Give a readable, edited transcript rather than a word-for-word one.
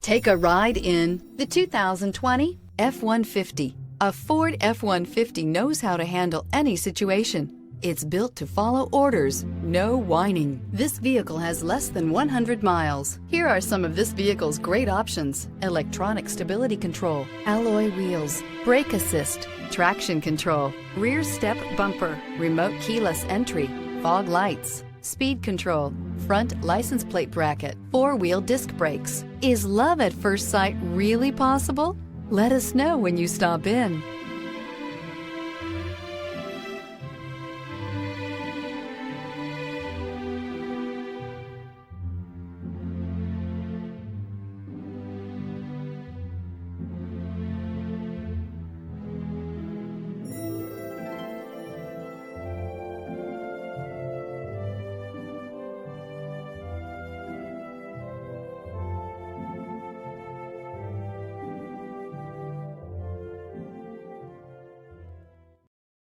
Take a ride in the 2020 F-150. A Ford F-150 knows how to handle any situation. It's built to follow orders, no whining. This vehicle has less than 100 miles. Here are some of this vehicle's great options: electronic stability control, alloy wheels, brake assist, traction control, rear step bumper, remote keyless entry, fog lights, speed control, front license plate bracket, four-wheel disc brakes. Is love at first sight really possible? Let us know when you stop in.